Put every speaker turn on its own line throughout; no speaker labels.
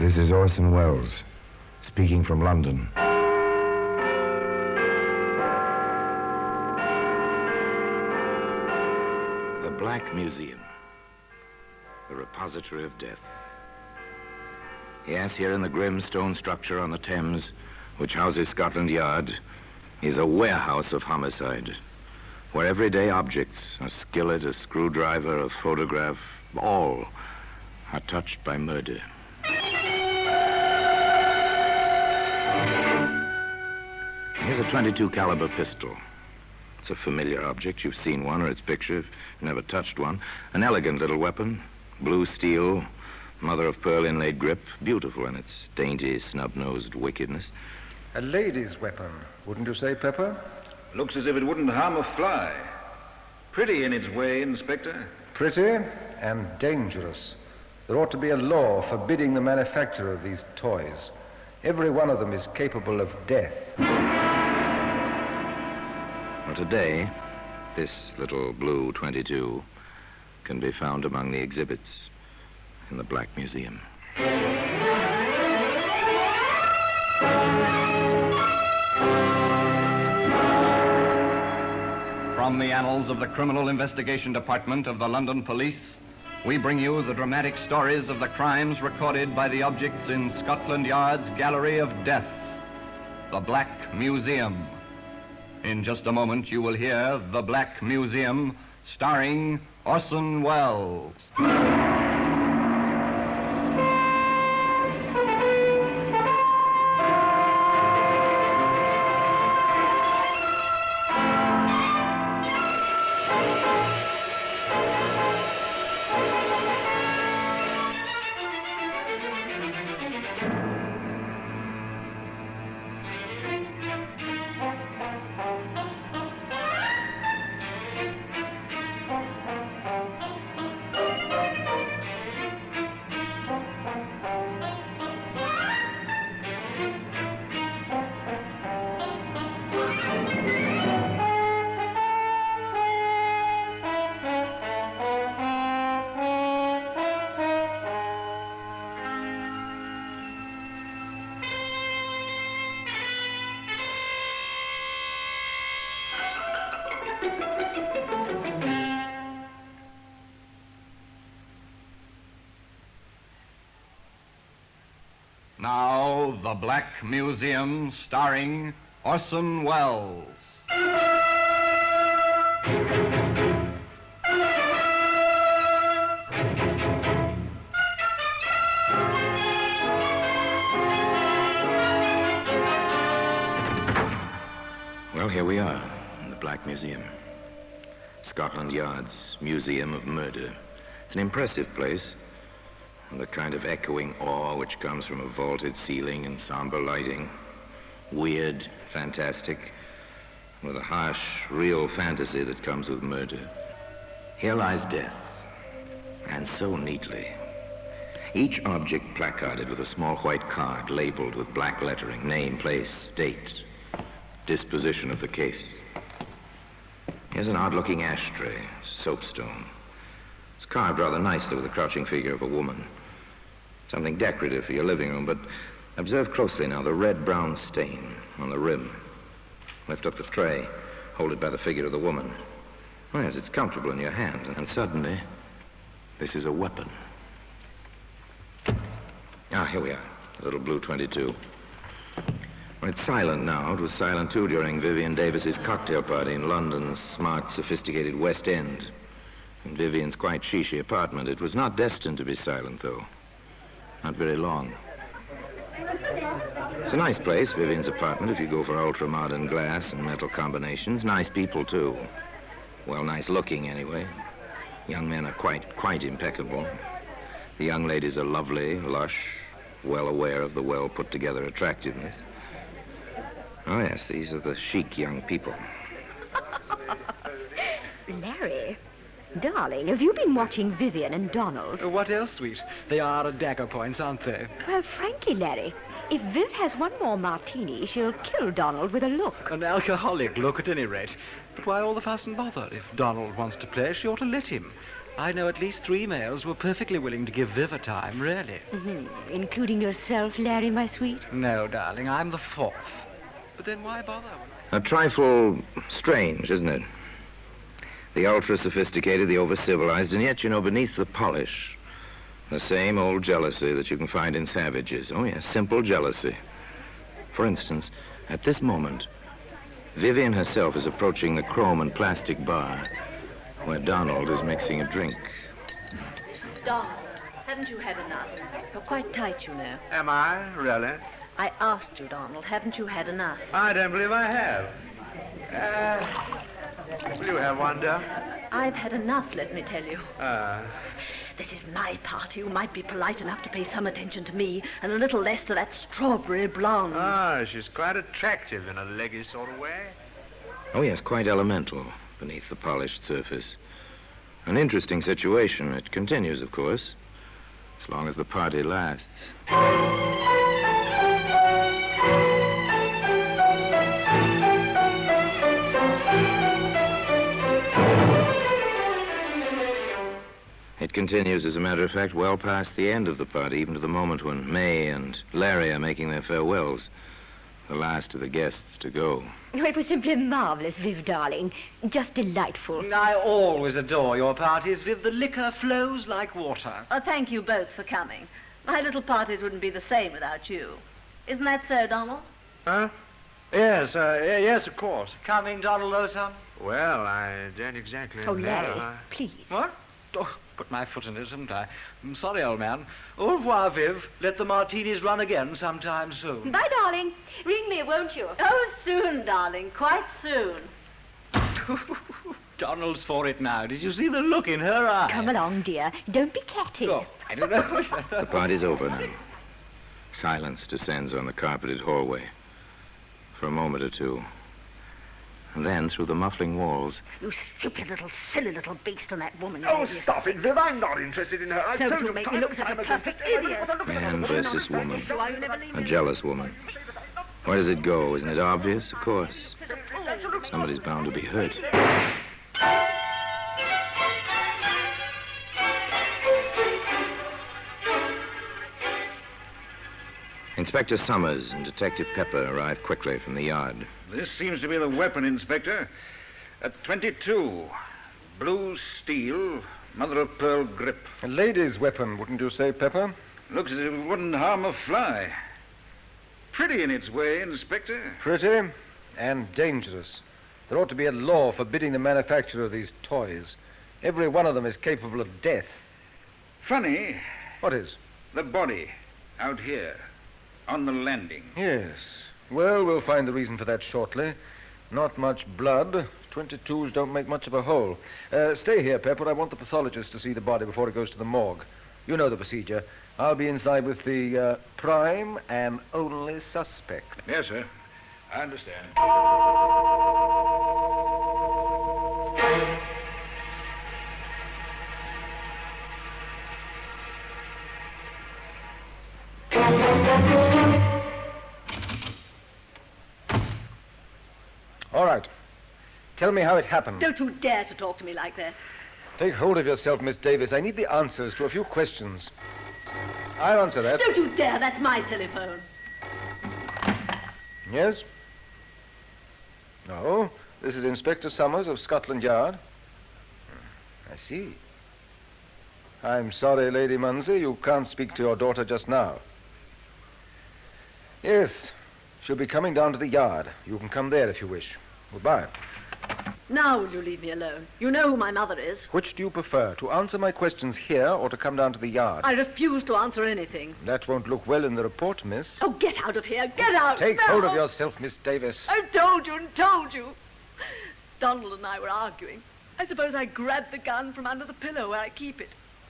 This is Orson Welles, speaking from London.
The Black Museum, the repository of death. Yes, here in the grim stone structure on the Thames, which houses Scotland Yard, is a warehouse of homicide, where everyday objects, a skillet, a screwdriver, a photograph, all are touched by murder. Here's a .22 caliber pistol. It's a familiar object. You've seen one or its picture. You've never touched one. An elegant little weapon, blue steel, mother of pearl inlaid grip, beautiful in its dainty, snub-nosed wickedness.
A lady's weapon, wouldn't you say, Pepper?
Looks as if it wouldn't harm a fly. Pretty in its way, Inspector.
Pretty and dangerous. There ought to be a law forbidding the manufacture of these toys. Every one of them is capable of death.
Well, today, this little blue .22 can be found among the exhibits in the Black Museum.
From the annals of the Criminal Investigation Department of the London Police, we bring you the dramatic stories of the crimes recorded by the objects in Scotland Yard's Gallery of Death, the Black Museum. In just a moment, you will hear The Black Museum, starring Orson Welles. Now, The Black Museum, starring Orson Welles.
Well, here we are in the Black Museum. Scotland Yard's Museum of Murder. It's an impressive place. The kind of echoing awe which comes from a vaulted ceiling and somber lighting. Weird, fantastic, with a harsh, real fantasy that comes with murder. Here lies death, and so neatly. Each object placarded with a small white card labeled with black lettering, name, place, date, disposition of the case. Here's an odd-looking ashtray, soapstone. It's carved rather nicely with the crouching figure of a woman. Something decorative for your living room, but observe closely now the red-brown stain on the rim. Lift up the tray, hold it by the figure of the woman. Oh, yes, it's comfortable in your hand, and suddenly, this is a weapon. Ah, here we are, the little blue .22. Well, it's silent now. It was silent, too, during Vivian Davis's cocktail party in London's smart, sophisticated West End. In Vivian's quite chic apartment. It was not destined to be silent, though. Not very long. It's a nice place, Vivian's apartment, if you go for ultra-modern glass and metal combinations. Nice people, too. Well, nice looking, anyway. Young men are quite impeccable. The young ladies are lovely, lush, well aware of the well-put-together attractiveness. Oh, yes, these are the chic young people.
Larry, darling, have you been watching Vivian and Donald?
What else, sweet? They are at dagger points, aren't they?
Well, frankly, Larry, if Viv has one more martini, she'll kill Donald with a look.
An alcoholic look, at any rate. But why all the fuss and bother? If Donald wants to play, she ought to let him. I know at least 3 males who are perfectly willing to give Viv a time, really.
Including yourself, Larry, my sweet?
No, darling, I'm the 4th. But then why bother?
A trifle strange, isn't it? The ultra-sophisticated, the over-civilized, and yet, beneath the polish, the same old jealousy that you can find in savages. Oh, yes, simple jealousy. For instance, at this moment, Vivian herself is approaching the chrome and plastic bar where Donald is mixing a drink.
Donald, haven't you had enough? You're quite tight, you know.
Am I, really?
I asked you, Donald, haven't you had enough?
I don't believe I have. Will you have one, dear?
I've had enough, let me tell you. This is my party. You might be polite enough to pay some attention to me and a little less to that strawberry blonde.
She's quite attractive in a leggy sort of way.
Oh, yes, quite elemental beneath the polished surface. An interesting situation. It continues, of course, as long as the party lasts. It continues, as a matter of fact, well past the end of the party, even to the moment when May and Larry are making their farewells, the last of the guests to go.
Oh, it was simply marvelous, Viv, darling. Just delightful.
I always adore your parties, Viv. The liquor flows like water.
Oh, thank you both for coming. My little parties wouldn't be the same without you. Isn't that so, Donald?
Huh? Yes, yes, of course.
Coming, Donald, old son?
Well, I don't exactly
Oh,
know.
Larry, please.
What? Oh, put my foot in it, haven't I? I'm sorry, old man. Au revoir, Viv. Let the martinis run again sometime soon.
Bye, darling. Ring me, won't you?
Oh, soon, darling. Quite soon.
Donald's for it now. Did you see the look in her eye?
Come along, dear. Don't be catty.
Oh, I don't know.
The party's over now. Silence descends on the carpeted hallway for a moment or two. And then, through the muffling walls...
You stupid little, silly little beast on that woman.
Oh, stop it, Viv. I'm not interested in her. I've
Don't
told
you
you
make
time
me look
and
such a
time again.
perfect
Stay away.
idiot.
Man versus woman.
Why you never leave
A
me?
jealous woman. Where does it go? Isn't it obvious? Of course. Somebody's bound to be hurt. Inspector Summers and Detective Pepper arrived quickly from the yard.
This seems to be the weapon, Inspector. A .22. Blue steel, mother-of-pearl grip.
A lady's weapon, wouldn't you say, Pepper?
Looks as if it wouldn't harm a fly. Pretty in its way, Inspector.
Pretty and dangerous. There ought to be a law forbidding the manufacture of these toys. Every one of them is capable of death.
Funny,
What is?
the body out here on the landing.
Yes. Well, we'll find the reason for that shortly. Not much blood. 22s don't make much of a hole. Stay here, Pepper. I want the pathologist to see the body before it goes to the morgue. You know the procedure. I'll be inside with the prime and only suspect.
Yes, sir. I understand.
All right. Tell me how it happened.
Don't you dare to talk to me like that.
Take hold of yourself, Miss Davis. I need the answers to a few questions. I'll answer that.
Don't you dare. That's my telephone.
Yes? No. This is Inspector Summers of Scotland Yard. I see. I'm sorry, Lady Munsey, you can't speak to your daughter just now. Yes, she'll be coming down to the yard. You can come there if you wish. Goodbye.
Now will you leave me alone? You know who my mother is.
Which do you prefer, to answer my questions here or to come down to the yard?
I refuse to answer anything.
That won't look well in the report, miss.
Oh, get out of here. Get out.
Take
now.
hold of yourself, Miss Davis.
I've told you and told you. Donald and I were arguing. I suppose I grabbed the gun from under the pillow where I keep it.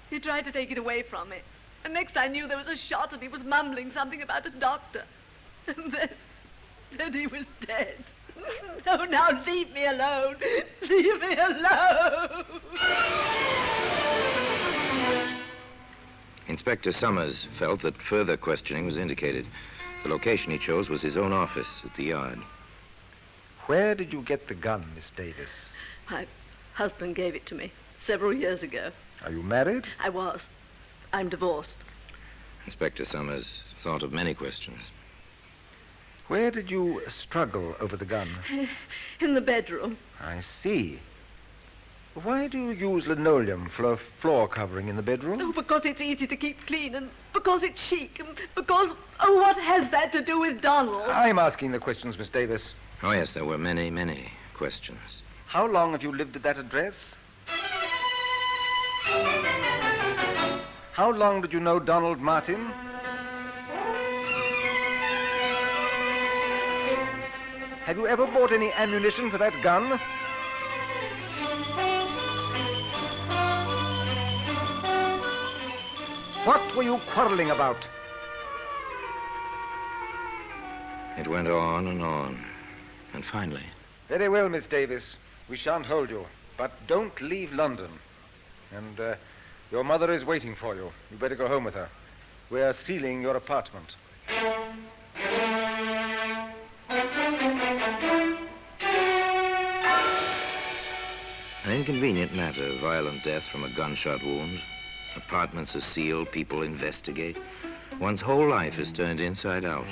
He tried to take it away from me. And next I knew there was a shot and he was mumbling something about a doctor. And then he was dead. Oh, now leave me alone. Leave me alone.
Inspector Summers felt that further questioning was indicated. The location he chose was his own office at the yard.
Where did you get the gun, Miss Davis?
My husband gave it to me several years ago.
Are you married?
I was. I'm divorced.
Inspector Summers thought of many questions.
Where did you struggle over the gun?
In the bedroom.
I see. Why do you use linoleum for a floor covering in the bedroom?
Oh, because it's easy to keep clean, and because it's chic, and because... Oh, what has that to do with Donald?
I'm asking the questions, Miss Davis.
Oh, yes, there were many, many questions.
How long have you lived at that address? How long did you know Donald Martin? Have you ever bought any ammunition for that gun? What were you quarreling about?
It went on and on. And finally...
Very well, Miss Davis. We shan't hold you. But don't leave London. And your mother is waiting for you. You better go home with her. We're sealing your apartment.
An inconvenient matter, violent death from a gunshot wound. Apartments are sealed, people investigate. One's whole life is turned inside out.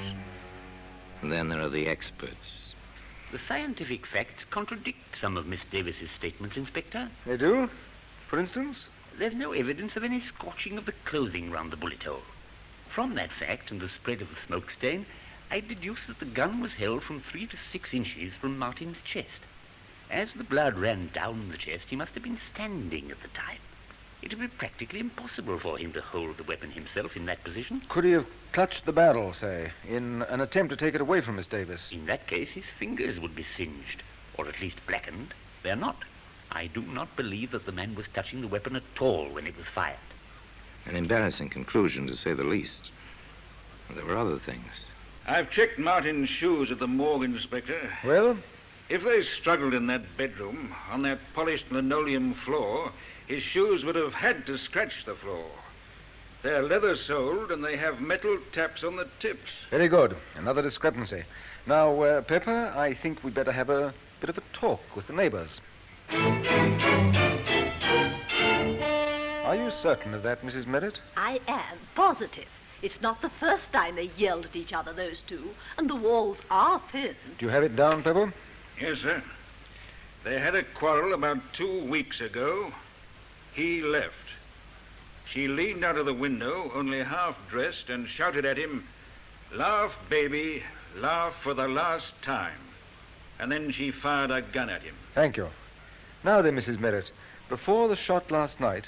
And then there are the experts.
The scientific facts contradict some of Miss Davis's statements, Inspector.
They do? For instance?
There's no evidence of any scorching of the clothing round the bullet hole. From that fact and the spread of the smoke stain, I deduce that the gun was held from 3 to 6 inches from Martin's chest. As the blood ran down the chest, he must have been standing at the time. It would be practically impossible for him to hold the weapon himself in that position.
Could he have clutched the barrel, say, in an attempt to take it away from Miss Davis?
In that case, his fingers would be singed, or at least blackened. They're not. I do not believe that the man was touching the weapon at all when it was fired.
An embarrassing conclusion, to say the least. There were other things.
I've checked Martin's shoes at the morgue, Inspector.
Well?
If they struggled in that bedroom, on that polished linoleum floor, his shoes would have had to scratch the floor. They're leather-soled, and they have metal taps on the tips.
Very good. Another discrepancy. Now, Pepper, I think we'd better have a bit of a talk with the neighbors. Are you certain of that, Mrs. Merritt?
I am positive. It's not the first time they yelled at each other, those two, and the walls are thin.
Do you have it down, Pepper?
Yes, sir. They had a quarrel about 2 weeks ago. He left. She leaned out of the window, only half-dressed, and shouted at him, "Laugh, baby, laugh for the last time." And then she fired a gun at him.
Thank you. Now then, Mrs. Merritt, before the shot last night,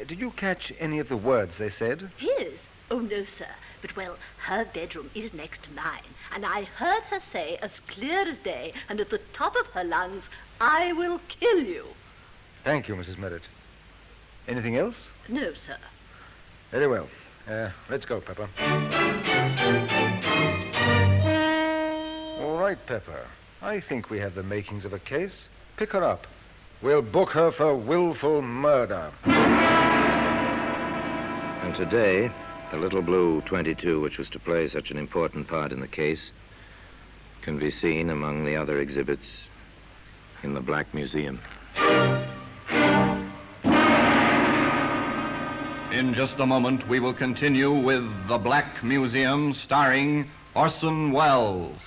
did you catch any of the words they said?
His? Oh, no, sir. But, well, her bedroom is next to mine, and I heard her say as clear as day and at the top of her lungs, "I will kill you."
Thank you, Mrs. Merritt. Anything else?
No, sir.
Very well. Let's go, Pepper. All right, Pepper. I think we have the makings of a case. Pick her up. We'll book her for willful murder.
And today, the little blue 22, which was to play such an important part in the case, can be seen among the other exhibits in the Black Museum.
In just a moment, we will continue with The Black Museum, starring Orson Welles.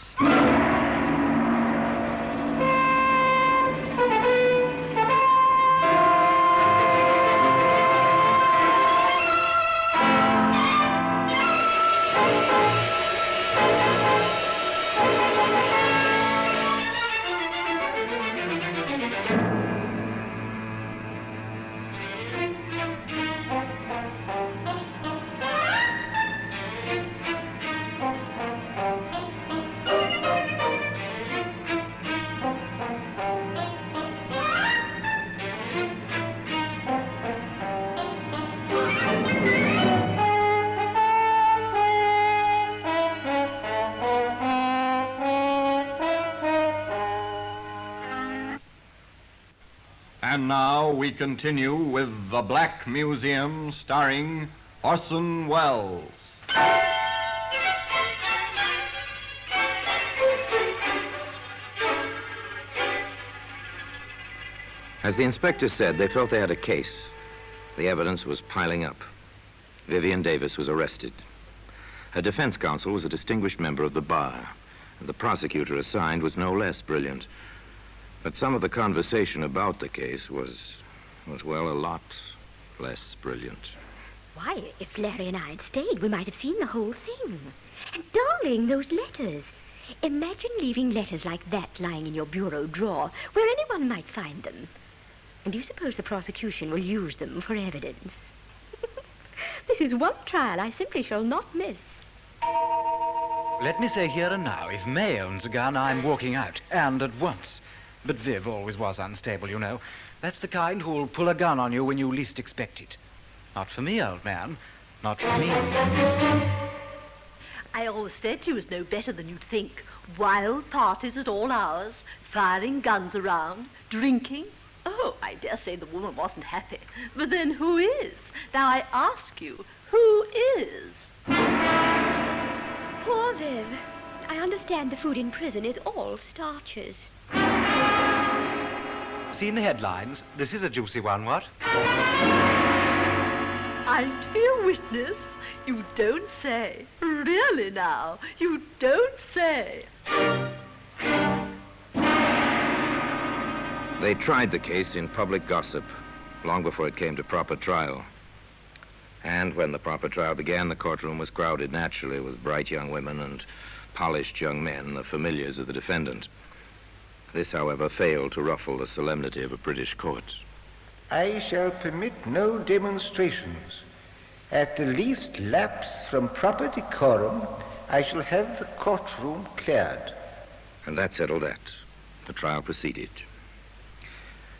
And now we continue with The Black Museum, starring Orson Welles.
As the inspector said, they felt they had a case. The evidence was piling up. Vivian Davis was arrested. Her defense counsel was a distinguished member of the bar, and the prosecutor assigned was no less brilliant. But some of the conversation about the case was, well, a lot less brilliant.
Why, if Larry and I had stayed, we might have seen the whole thing. And darling, those letters. Imagine leaving letters like that lying in your bureau drawer, where anyone might find them. And do you suppose the prosecution will use them for evidence? This is one trial I simply shall not miss.
Let me say here and now, if May owns a gun, I'm walking out, and at once. But Viv always was unstable, you know. That's the kind who'll pull a gun on you when you least expect it. Not for me, old man. Not for me.
I always said she was no better than you'd think. Wild parties at all hours, firing guns around, drinking. Oh, I dare say the woman wasn't happy. But then who is? Now I ask you, who is?
Poor Viv. I understand the food in prison is all starches.
Seen the headlines? This is a juicy one, what?
I'm to be a witness? You don't say. Really now, you don't say.
They tried the case in public gossip long before it came to proper trial. And when the proper trial began, the courtroom was crowded naturally with bright young women and polished young men, the familiars of the defendant. This, however, failed to ruffle the solemnity of a British court.
I shall permit no demonstrations. At the least lapse from proper decorum, I shall have the courtroom cleared.
And that settled that. The trial proceeded.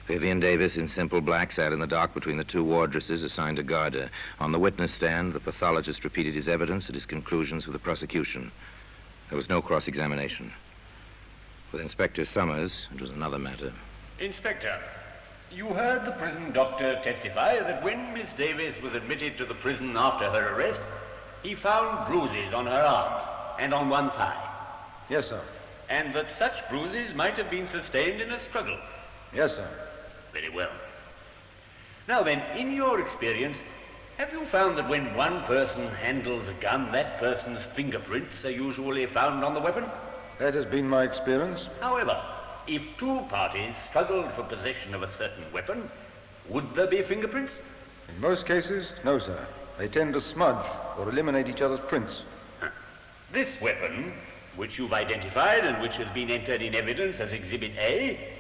Vivian Davis, in simple black, sat in the dock between the two wardresses assigned to guard her. On the witness stand, the pathologist repeated his evidence and his conclusions for the prosecution. There was no cross-examination. With Inspector Summers, it was another matter.
Inspector, you heard the prison doctor testify that when Miss Davis was admitted to the prison after her arrest, he found bruises on her arms and on one thigh.
Yes, sir.
And that such bruises might have been sustained in a struggle.
Yes, sir.
Very well. Now then, in your experience, have you found that when one person handles a gun, that person's fingerprints are usually found on the weapon?
That has been my experience.
However, if two parties struggled for possession of a certain weapon, would there be fingerprints?
In most cases, no, sir. They tend to smudge or eliminate each other's prints.
This weapon, which you've identified and which has been entered in evidence as Exhibit A,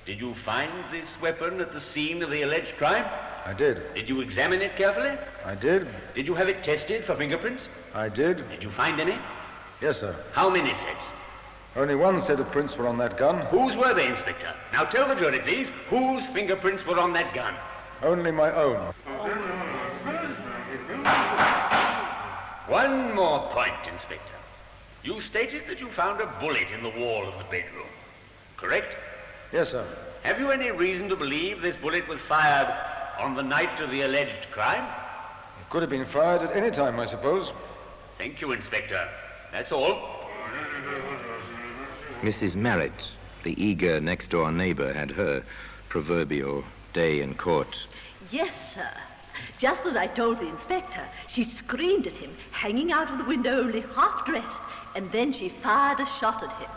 did you find this weapon at the scene of the alleged crime?
I did.
Did you examine it carefully?
I did.
Did you have it tested for fingerprints?
I did.
Did you find any?
Yes, sir.
How many sets?
Only one set of prints were on that gun.
Whose were they, Inspector? Now tell the jury, please, whose fingerprints were on that gun?
Only my own.
One more point, Inspector. You stated that you found a bullet in the wall of the bedroom, correct?
Yes, sir.
Have you any reason to believe this bullet was fired on the night of the alleged crime?
It could have been fired at any time, I suppose.
Thank you, Inspector. That's all.
Mrs. Merritt, the eager next-door neighbor, had her proverbial day in court.
Yes, sir. Just as I told the inspector, she screamed at him, hanging out of the window only half-dressed, and then she fired a shot at him.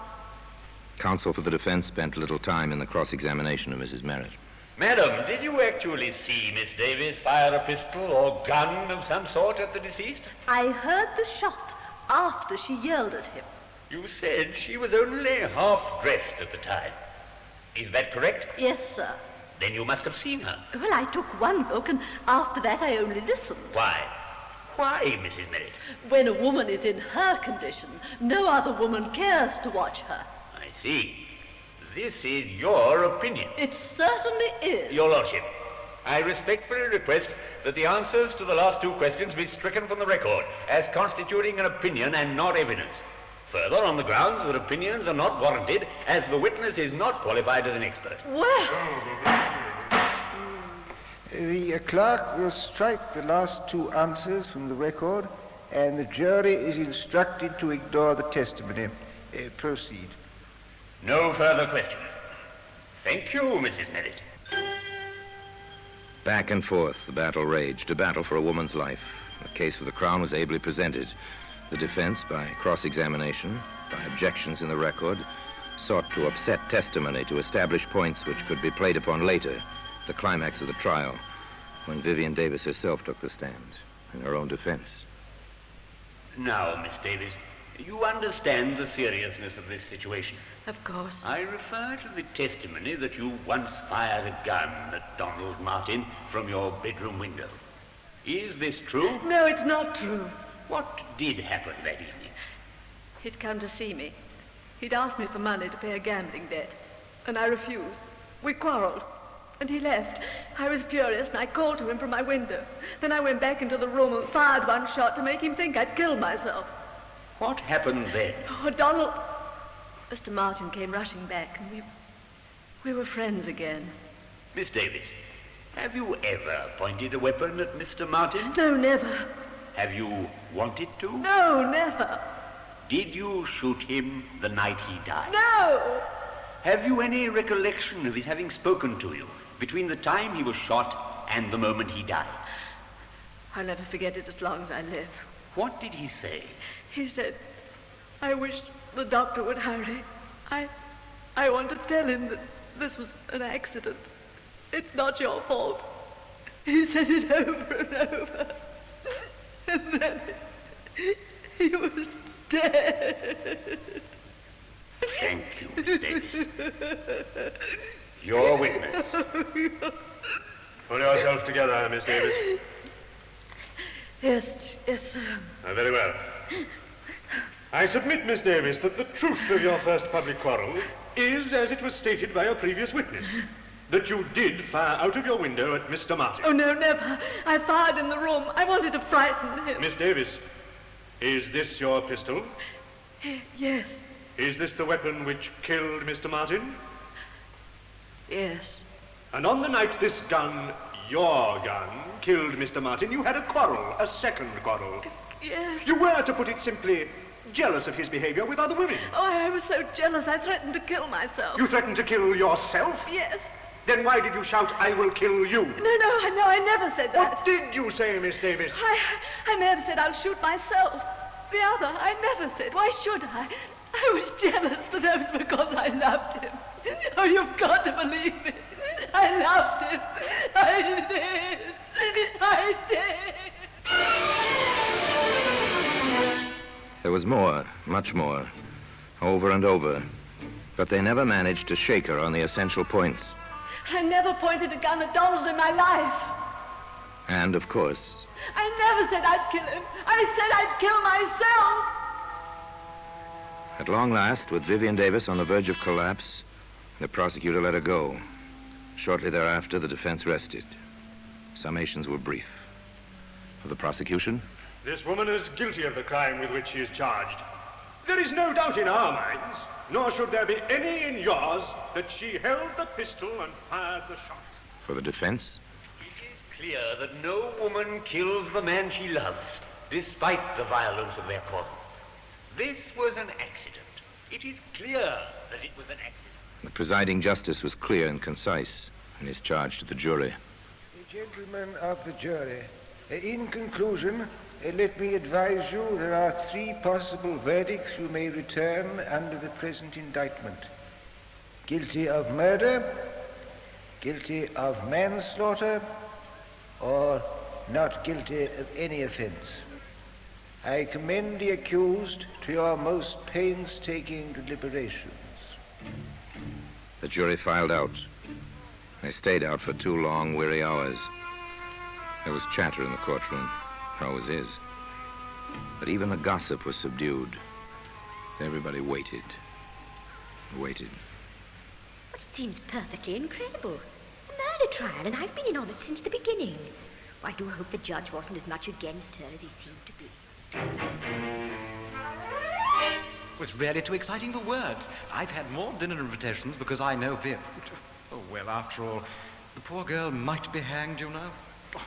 Counsel for the defense spent little time in the cross-examination of Mrs. Merritt.
Madam, did you actually see Miss Davis fire a pistol or gun of some sort at the deceased?
I heard the shot after she yelled at him.
You said she was only half-dressed at the time. Is that correct?
Yes, sir.
Then you must have seen her.
Well, I took one look, and after that I only listened.
Why? Why, Mrs. Merritt?
When a woman is in her condition, no other woman cares to watch her.
I see. This is your opinion.
It certainly is.
Your Lordship, I respectfully request that the answers to the last two questions be stricken from the record as constituting an opinion and not evidence. Further, on the grounds that opinions are not warranted, as the witness is not qualified as an expert.
Well...
The clerk will strike the last two answers from the record, and the jury is instructed to ignore the testimony. Proceed.
No further questions. Thank you, Mrs. Merritt.
Back and forth, the battle raged, a battle for a woman's life. The case for the Crown was ably presented. The defense, by cross-examination, by objections in the record, sought to upset testimony to establish points which could be played upon later, the climax of the trial, when Vivian Davis herself took the stand in her own defense.
Now, Miss Davis, you understand the seriousness of this situation.
Of course.
I refer to the testimony that you once fired a gun at Donald Martin from your bedroom window. Is this true?
No, it's not true.
What did happen that evening?
He'd come to see me. He'd asked me for money to pay a gambling debt, and I refused. We quarreled, and he left. I was furious, and I called to him from my window. Then I went back into the room and fired one shot to make him think I'd killed myself.
What happened then?
Oh, Donald... Mr. Martin came rushing back, and we were friends again.
Miss Davis, have you ever pointed a weapon at Mr. Martin?
No, never.
Have you wanted to?
No, never.
Did you shoot him the night he died?
No!
Have you any recollection of his having spoken to you between the time he was shot and the moment he died?
I'll never forget it as long as I live.
What did he say?
He said, I wish the doctor would hurry. I want to tell him that this was an accident. It's not your fault. He said it over and over. And then he was dead.
Thank you, Miss Davis. Your witness.
Pull yourself together, Miss Davis.
Yes, sir.
Very well. I submit, Miss Davis, that the truth of your first public quarrel is, as it was stated by a previous witness, that you did fire out of your window at Mr. Martin.
Oh, no, never. I fired in the room. I wanted to frighten him.
Miss Davis, is this your pistol?
Yes.
Is this the weapon which killed Mr. Martin?
Yes.
And on the night this gun, your gun, killed Mr. Martin, you had a quarrel, a second quarrel.
Yes.
You were, to put it simply, jealous of his behavior with other women.
Oh, I was so jealous I threatened to kill myself.
You threatened to kill yourself?
Yes.
Then why did you shout, I will kill you?
No, I never said that.
What did you say, Miss Davis?
I may have said I'll shoot myself. The other, I never said. Why should I? I was jealous, but that was because I loved him. Oh, you've got to believe me. I loved him. I did. I did.
There was more, much more, over and over, but they never managed to shake her on the essential points.
I never pointed a gun at Donald in my life.
And, of course,
I never said I'd kill him. I said I'd kill myself.
at long last, with Vivian Davis on the verge of collapse, the prosecutor let her go. Shortly thereafter, the defense rested. Summations were brief. For the prosecution,
this woman is guilty of the crime with which she is charged. There is no doubt in our minds, nor should there be any in yours, that she held the pistol and fired the shot.
for the defense,
It is clear that no woman kills the man she loves, despite the violence of their causes. This was an accident. It is clear that it was an accident.
the presiding justice was clear and concise in his charge to the jury.
Gentlemen of the jury, in conclusion, let me advise you there are 3 possible verdicts you may return under the present indictment. Guilty of murder, guilty of manslaughter, or not guilty of any offense. I commend the accused to your most painstaking deliberations.
The jury filed out. They stayed out for 2 long, weary hours. There was chatter in the courtroom. There always is. But even the gossip was subdued. Everybody waited. Waited.
Well, it seems perfectly incredible. A murder trial, and I've been in on it since the beginning. Well, I do hope the judge wasn't as much against her as he seemed to be.
It was really too exciting for words. I've had more dinner invitations because I know Viv. Oh, well, after all, the poor girl might be hanged, you know. Oh,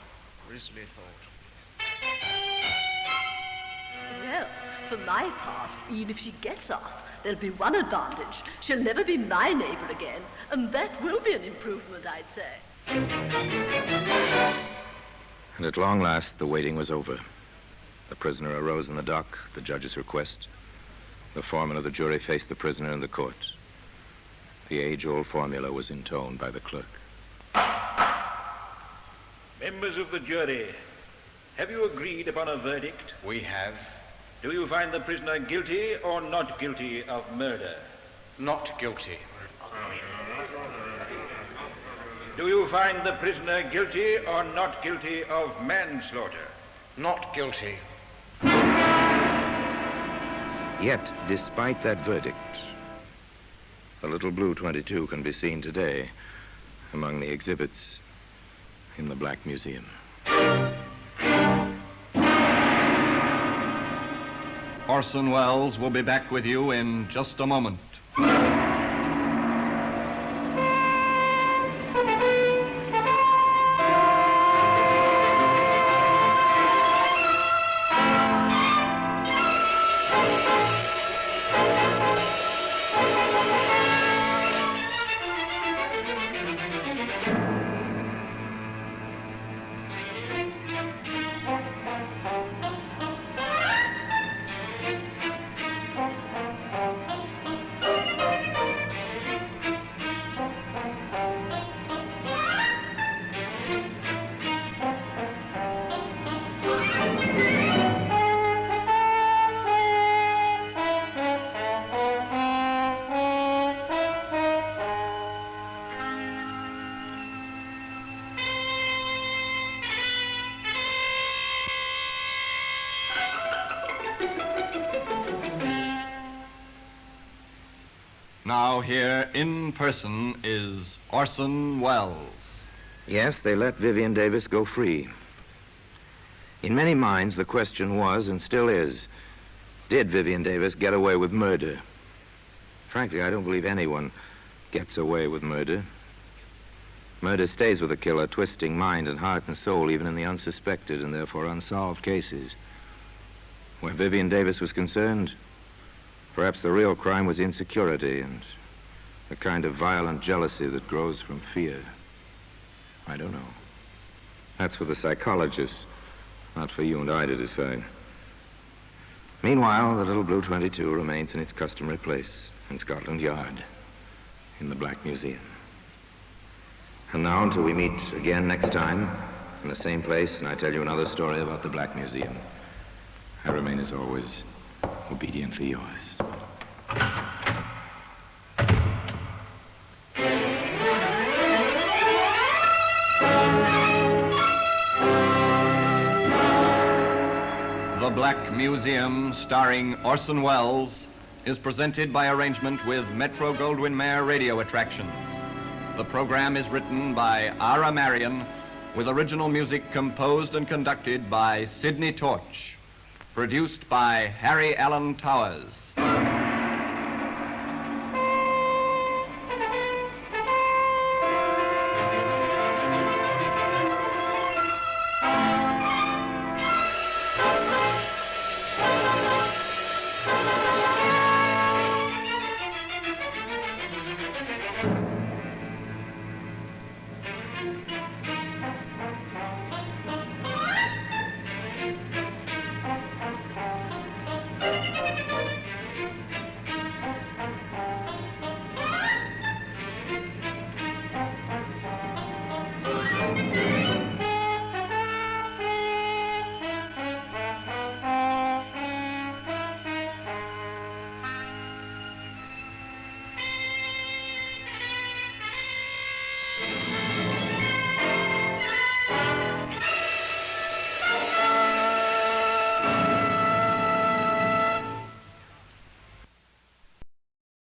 grisly thought.
Well, for my part, even if she gets off, there'll be one advantage. She'll never be my neighbor again, and that will be an improvement, I'd say.
And at long last, the waiting was over. The prisoner arose in the dock at the judge's request. The foreman of the jury faced the prisoner in the court. The age-old formula was intoned by the clerk.
Members of the jury, have you agreed upon a verdict?
We have.
Do you find the prisoner guilty or not guilty of murder?
Not guilty.
Do you find the prisoner guilty or not guilty of manslaughter?
Not guilty.
Yet, despite that verdict, the little blue 22 can be seen today among the exhibits in the Black Museum.
Orson Welles will be back with you in just a moment. Now here in person is Orson Welles.
Yes, they let Vivian Davis go free. In many minds, the question was, and still is, did Vivian Davis get away with murder? Frankly, I don't believe anyone gets away with murder. Murder stays with a killer, twisting mind and heart and soul, even in the unsuspected and therefore unsolved cases. Where Vivian Davis was concerned, perhaps the real crime was insecurity and the kind of violent jealousy that grows from fear. I don't know. That's for the psychologists, not for you and I to decide. Meanwhile, the little blue 22 remains in its customary place in Scotland Yard, in the Black Museum. And now, until we meet again next time, in the same place, and I tell you another story about the Black Museum, I remain, as always, obediently yours.
The Black Museum, starring Orson Welles, is presented by arrangement with Metro-Goldwyn-Mayer Radio Attractions. The program is written by Ara Marion, with original music composed and conducted by Sidney Torch. Produced by Harry Allen Towers.